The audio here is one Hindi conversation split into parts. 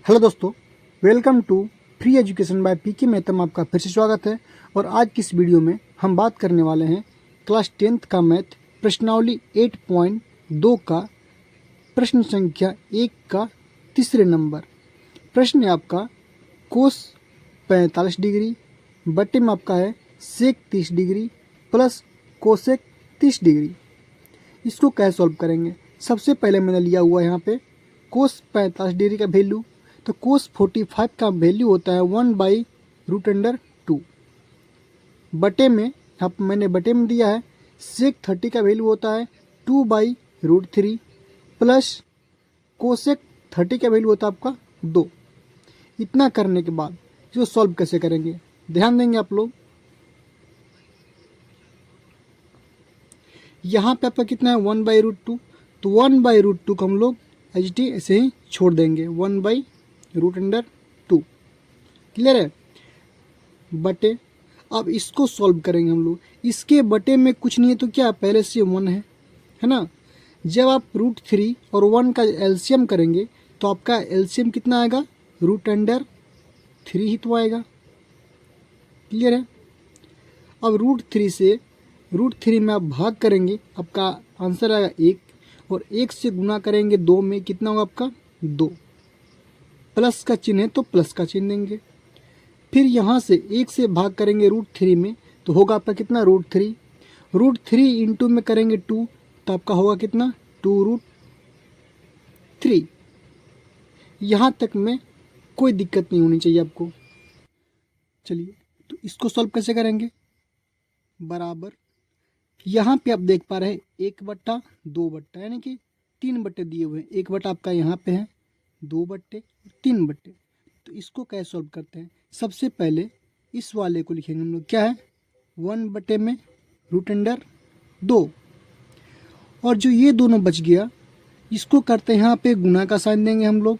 हेलो दोस्तों, welcome to free education by PK Mehta में आपका फिर से स्वागत है। और आज की इस वीडियो में हम बात करने वाले हैं क्लास 10th का मैथ प्रश्नावली 8.2 का प्रश्न संख्या 1 का तीसरे नंबर। प्रश्न है आपका कोस 45 डिग्री बटे में आपका है सेक 30 डिग्री प्लस कोसेक 30 डिग्री। इसको कैसे सॉल्व करेंगे? सबसे पहले मैंने लिया हुआ है यहाँ पे कोस 45 डिग्री का वैल्यू, तो कोस 45 का वैल्यू होता है 1/√2 बटे में, यहाँ पर मैंने बटे में दिया है सेक 30 का वैल्यू होता है 2/√3 प्लस कोसेक 30 का वैल्यू होता है आपका 2। इतना करने के बाद इसको सॉल्व कैसे करेंगे, ध्यान देंगे आप लोग। यहाँ पे आपका कितना है 1/√2, तो 1/√2 को हम लोग एच डी ऐसे ही छोड़ देंगे 1/√2। क्लियर है? बटे अब इसको सॉल्व करेंगे हम लोग। इसके बटे में कुछ नहीं है तो क्या पहले से 1 है ना। जब आप √3 और 1 का एलसीएम करेंगे तो आपका एलसीएम कितना आएगा, √3 ही तो आएगा। क्लियर है? अब √3 से √3 में आप भाग करेंगे, आपका आंसर आएगा 1, और 1 से गुना करेंगे 2 में, कितना होगा आपका 2। प्लस का चिन्ह है तो प्लस का चिन्ह देंगे। फिर यहाँ से 1 से भाग करेंगे √3 में तो होगा आपका कितना √3। √3 इंटू में करेंगे 2 तो आपका होगा कितना 2√3। यहाँ तक में कोई दिक्कत नहीं होनी चाहिए आपको। चलिए तो इसको सॉल्व कैसे करेंगे, बराबर यहाँ पे आप देख पा रहे हैं 1/2 यानी कि 3 बट्टे दिए हुए हैं। 1 बट्टा आपका यहाँ पे है, 2 बट्टे और 3 बट्टे। तो इसको कैसे सॉल्व करते हैं? सबसे पहले इस वाले को लिखेंगे हम लोग, क्या है 1/√2, और जो ये दोनों बच गया इसको करते हैं यहाँ पे गुना का साइन देंगे हम लोग,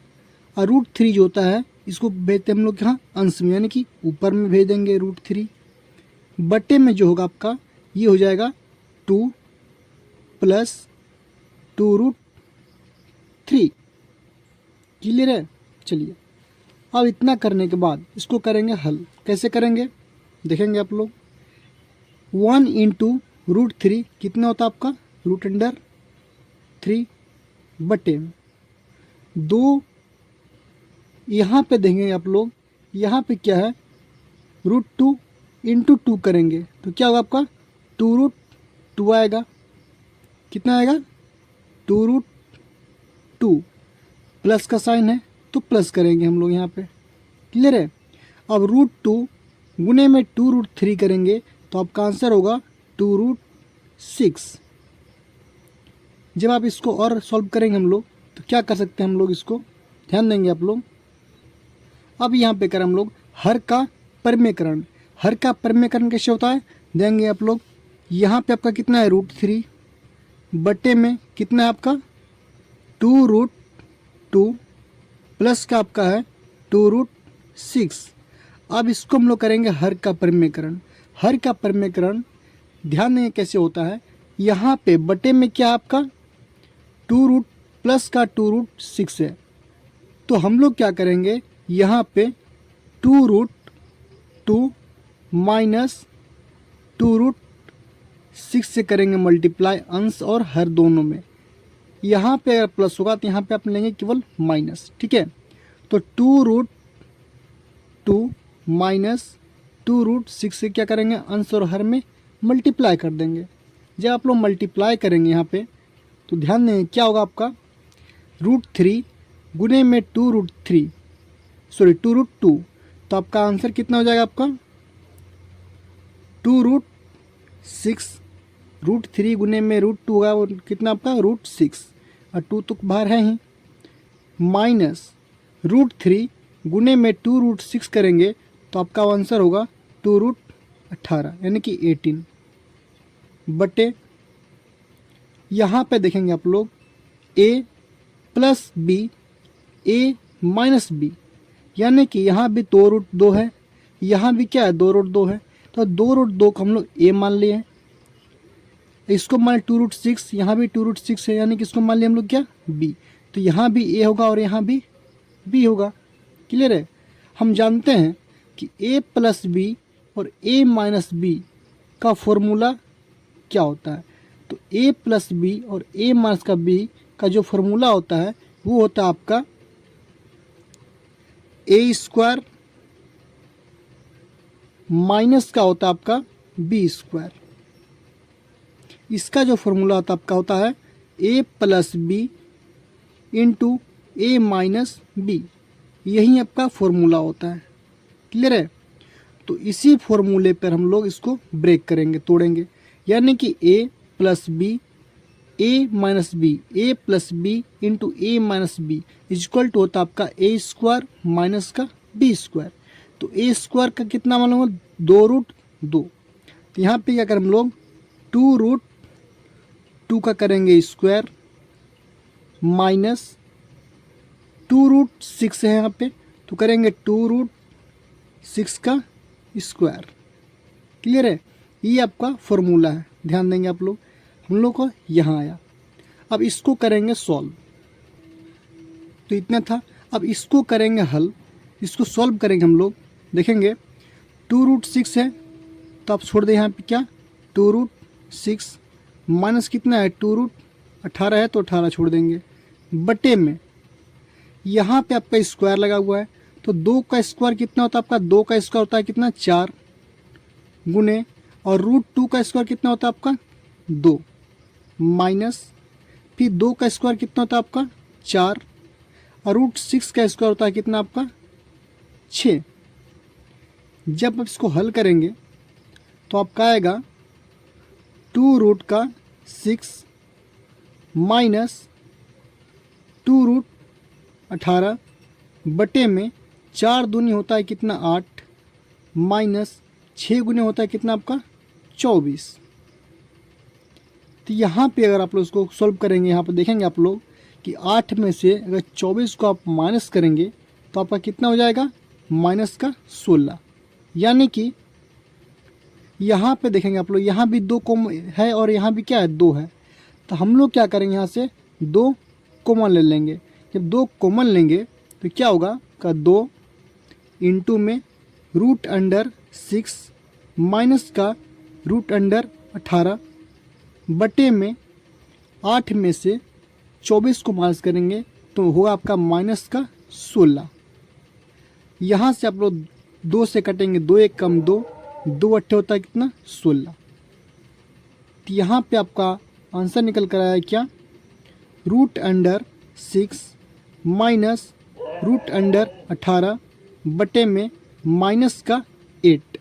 और √3 जो होता है इसको भेजते हैं हम लोग यहाँ अंश में, यानी कि ऊपर में भेज देंगे √3। बट्टे में जो होगा आपका ये हो जाएगा 2 प्लस 2√3। क्लियर है? चलिए अब इतना करने के बाद इसको करेंगे हल। कैसे करेंगे देखेंगे आप लोग। 1 इंटू √3 कितना होता है आपका √3 बटे में 2। यहाँ पे देखेंगे आप लोग, यहाँ पे क्या है √2 इंटू 2 करेंगे तो क्या होगा आपका 2√2 आएगा। कितना आएगा 2√2। प्लस का साइन है तो प्लस करेंगे हम लोग यहाँ पे। क्लियर है? अब √2 गुने में 2√3 करेंगे तो आपका आंसर होगा 2√6। जब आप इसको और सॉल्व करेंगे हम लोग तो क्या कर सकते हैं हम लोग, इसको ध्यान देंगे आप लोग। अब यहाँ पे करें हम लोग हर का परमेकरण। हर का परमेकरण कैसे होता है देंगे आप लोग। यहाँ पे आपका कितना है √3 बटे में कितना है आपका 2√2 प्लस का आपका है 2√6। अब इसको हम लोग करेंगे हर का परमेकरण। हर का परमेकरण ध्यान देंगे कैसे होता है। यहाँ पे बटे में क्या आपका 2 प्लस का 2√6 है, तो हम लोग क्या करेंगे यहाँ पे 2√2 माइनस 2√6 से करेंगे मल्टीप्लाई अंश और हर दोनों में। यहाँ पे अगर प्लस होगा तो यहाँ पे आप लेंगे केवल माइनस। ठीक है? तो 2√2 माइनस 2√6 से क्या करेंगे अंश और हर में मल्टीप्लाई कर देंगे। जब आप लोग मल्टीप्लाई करेंगे यहाँ पे तो ध्यान देंगे क्या होगा आपका √3 गुने में 2√2, तो आपका आंसर कितना हो जाएगा आपका 2√6। √3 गुने में √2 होगा वो कितना आपका √6, और 2 तो बाहर है ही, माइनस √3 गुने में 2√6 करेंगे तो आपका आंसर होगा 2√18 यानी कि 18 बटे। यहाँ पे देखेंगे आप लोग a plus B, a minus B, यानी कि यहाँ भी 2√2 है, यहाँ भी क्या है 2√2 है, तो 2√2 को हम लोग a मान लिए हैं। इसको मान 2√6, यहाँ भी 2√6 है, यानी कि इसको मान लिया हम लोग क्या b, तो यहाँ भी a होगा और यहाँ भी b होगा। क्लियर है। हम जानते हैं कि a प्लस बी और a माइनस बी का फॉर्मूला क्या होता है। तो a प्लस बी और a माइनस का b का जो फॉर्मूला होता है वो होता है आपका a स्क्वायर माइनस का होता है आपका b स्क्वायर। इसका जो फॉर्मूला होता है आपका होता है a plus B into a minus B, यही आपका फॉर्मूला होता है। क्लियर है। तो इसी फॉर्मूले पर हम लोग इसको ब्रेक करेंगे, तोड़ेंगे, यानी कि a plus B a minus B, a plus B into a minus B equal to होता है आपका a स्क्वायर माइनस का b स्क्वायर। तो a स्क्वायर का कितना मालूम हो, 2√2। तो यहाँ पे क्या करें हम लोग 2√2 का करेंगे स्क्वायर माइनस 2√6 है यहाँ पे, तो करेंगे 2√6 का स्क्वायर। क्लियर है। ये आपका फॉर्मूला है, ध्यान देंगे आप लोग। हम लोग को यहाँ आया, अब इसको करेंगे सॉल्व। तो इतना था, अब इसको करेंगे हल, इसको सॉल्व करेंगे हम लोग। देखेंगे 2√6 है तो आप छोड़ दें यहाँ पे क्या 2√6 माइनस कितना है 2√18 है तो 18 छोड़ देंगे, बटे में यहाँ पे आपका स्क्वायर लगा हुआ है। तो 2 का स्क्वायर कितना होता है आपका, 2 का स्क्वायर होता है कितना 4 गुने, और √2 का स्क्वायर कितना होता है आपका 2 माइनस, फिर 2 का स्क्वायर कितना होता है आपका 4, और √6 का स्क्वायर होता है कितना आपका 6। जब आप इसको हल करेंगे तो आपका आएगा 2√6 माइनस 2√18 बटे में 4 दूनी होता है कितना 8 माइनस 6 गुने होता है कितना आपका 24। तो यहाँ पे अगर आप लोग इसको सॉल्व करेंगे, यहाँ पे देखेंगे आप लोग कि 8 में से अगर 24 को आप माइनस करेंगे तो आपका कितना हो जाएगा माइनस का 16। यानी कि यहाँ पे देखेंगे आप लोग, यहाँ भी 2 कॉमन है और यहाँ भी क्या है 2 है। तो हम लोग क्या करेंगे, यहाँ से 2 कॉमन ले लेंगे। जब 2 कॉमन लेंगे तो क्या होगा का 2 इंटू में √6 माइनस का √18 बटे में 8 में से 24 को माइनस करेंगे तो होगा आपका माइनस का 16। यहाँ से आप लोग 2 से कटेंगे, 2 1 कम 2, 2 अट्ठे होता है कितना 16। तो यहाँ पे आपका आंसर निकल कर आया क्या √6 माइनस √18 बटे में माइनस का 8।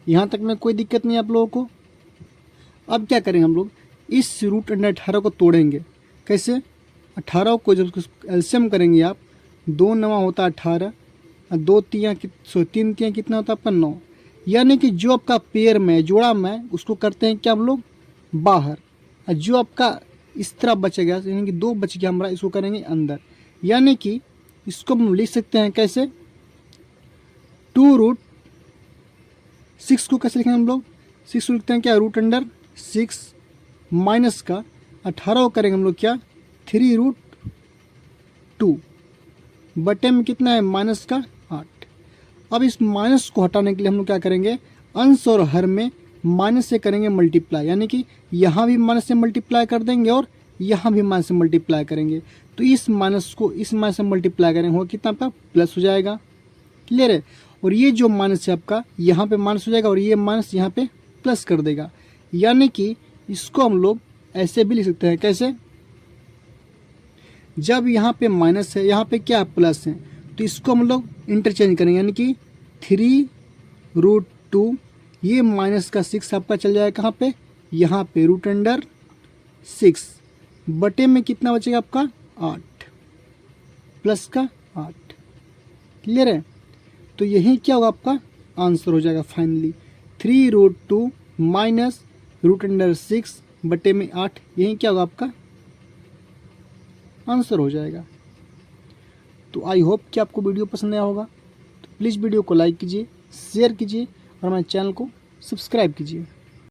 यहाँ तक में कोई दिक्कत नहीं आप लोगों को। अब क्या करेंगे हम लोग, इस √18 को तोड़ेंगे। कैसे, 18 को जब एलसीएम करेंगे आप, 2 9 होता है 18, 2 3 3 कितना होता है आपका 9। यानी कि जो आपका पेयर में जोड़ा में उसको करते हैं क्या हम लोग बाहर, और जो आपका इस तरह बचेगा यानी कि 2 बच गया हमारा, इसको करेंगे अंदर। यानी कि इसको हम लिख सकते हैं कैसे 2√6 को कैसे लिखेंगे हम लोग, 6 को लिखते हैं क्या √6 माइनस का 18 को करेंगे हम लोग क्या 3√2 बटे में कितना है माइनस का 8। अब इस माइनस को हटाने के लिए हम लोग क्या करेंगे, अंश और हर में माइनस से करेंगे मल्टीप्लाई, यानी कि यहाँ भी माइनस से मल्टीप्लाई कर देंगे और यहाँ भी माइनस से मल्टीप्लाई करेंगे। तो इस माइनस को इस माइनस से मल्टीप्लाई करेंगे, होगा कितना आपका प्लस हो जाएगा। क्लियर है। और ये जो माइनस है आपका यहाँ पे माइनस हो जाएगा और ये माइनस यहाँ पे प्लस कर देगा। यानी कि इसको हम लोग ऐसे भी लिख सकते हैं, कैसे, जब यहाँ पे माइनस है यहाँ पे क्या प्लस है, तो इसको हम लोग इंटरचेंज करेंगे, यानी कि 3√2 ये माइनस का 6 आपका चल जाएगा कहाँ पे, यहाँ पे √6 बटे में कितना बचेगा आपका 8 प्लस का 8। क्लियर है। तो यही क्या होगा आपका आंसर हो जाएगा फाइनली 3√2 माइनस √6 बटे में 8, यही क्या होगा आपका आंसर हो जाएगा। तो आई होप कि आपको वीडियो पसंद आया होगा। तो प्लीज़ वीडियो को लाइक कीजिए, शेयर कीजिए और हमारे चैनल को सब्सक्राइब कीजिए।